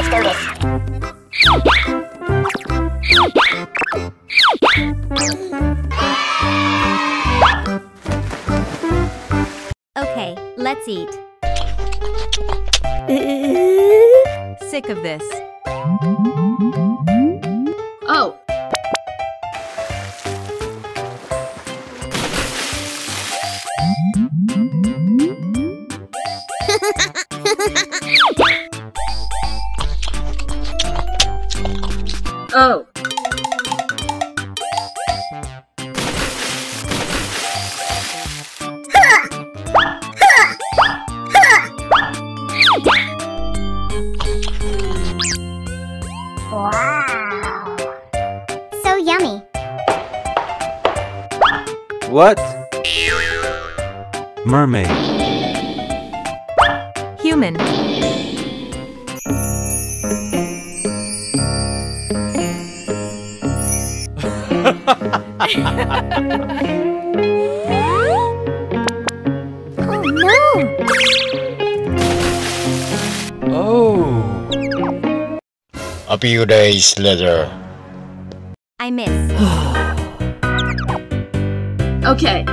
Let's do this. Okay, let's eat. Sick of this. Oh. Oh. Wow. So yummy. What? Mermaid. Human. Oh no! Oh. A few days later. I miss. Okay.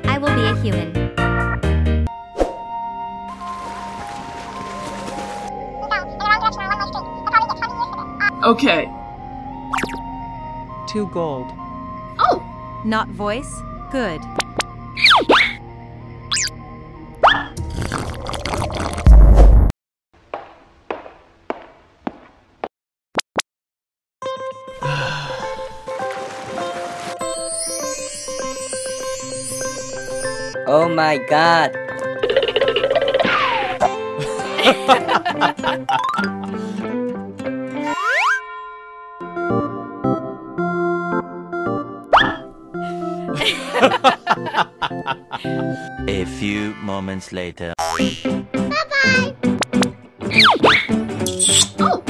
I will be a human. Okay. 2 gold. Oh. Not voice? Good. Oh my god! A few moments later. Bye-bye! Oh.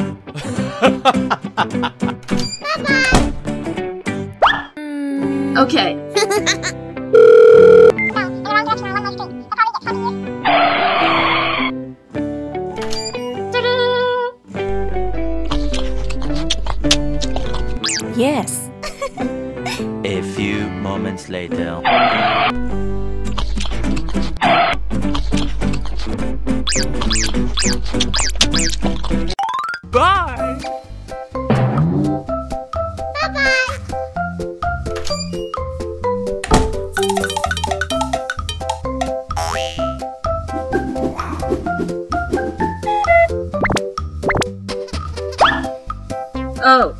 Bye-bye! Okay. Yes. A few moments later. Bye! Bye-bye! Oh.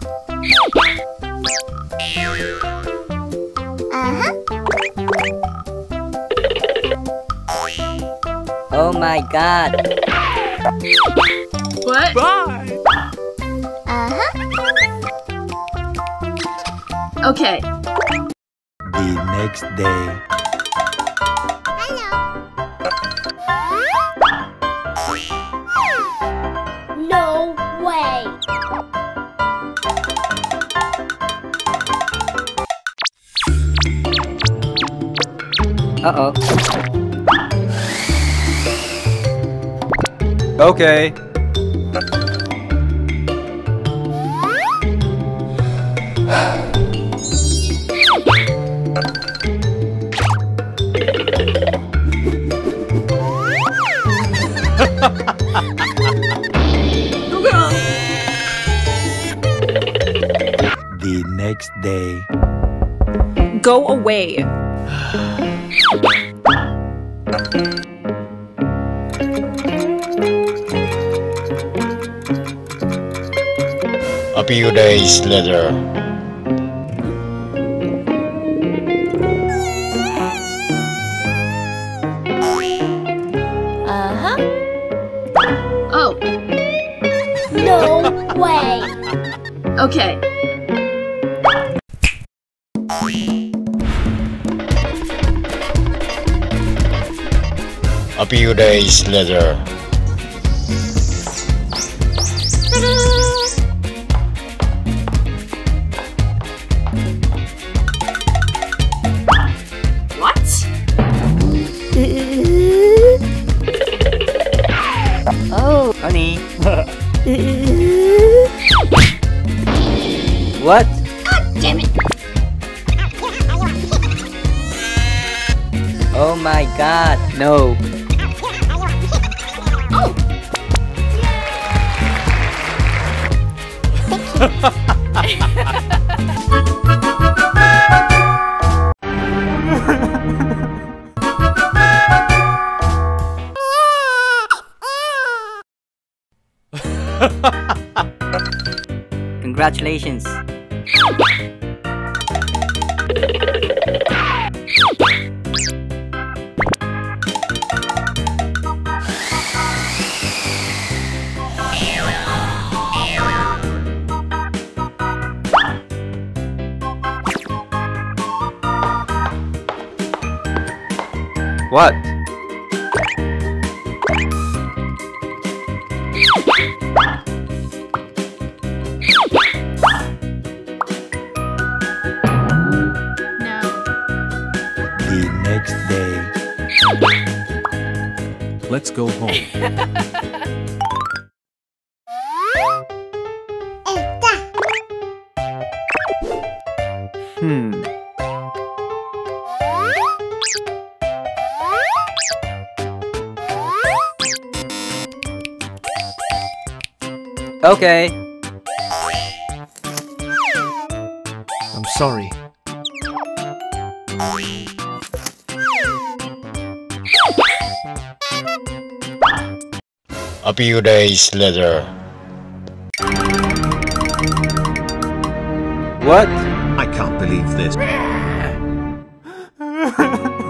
Uh-huh. Oh my god! What? Bye! Uh-huh. Okay. The next day. Hello. No way. Uh-oh. Okay. The next day. Go away. A few days later. Uh-huh. Oh. No way. Okay. A few days later. What? Oh, honey. What? Damn it. Oh my god. No. Oh. Congratulations. What? The next day. Let's go home. Okay. I'm sorry. A few days later. What? I can't believe this.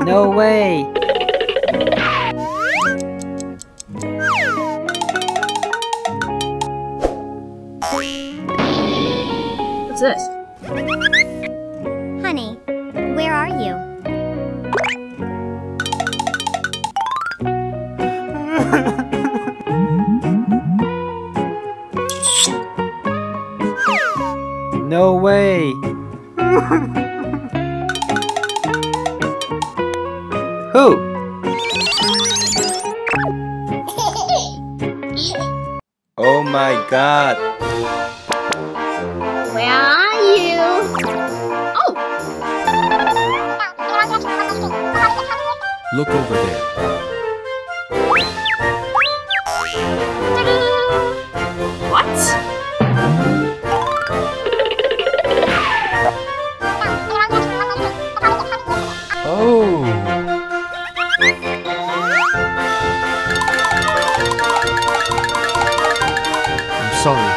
No way. What's this? Honey, where are you? No way. Who? Oh my god. Where are you? Oh. Look over there. What? Oh. I'm sorry.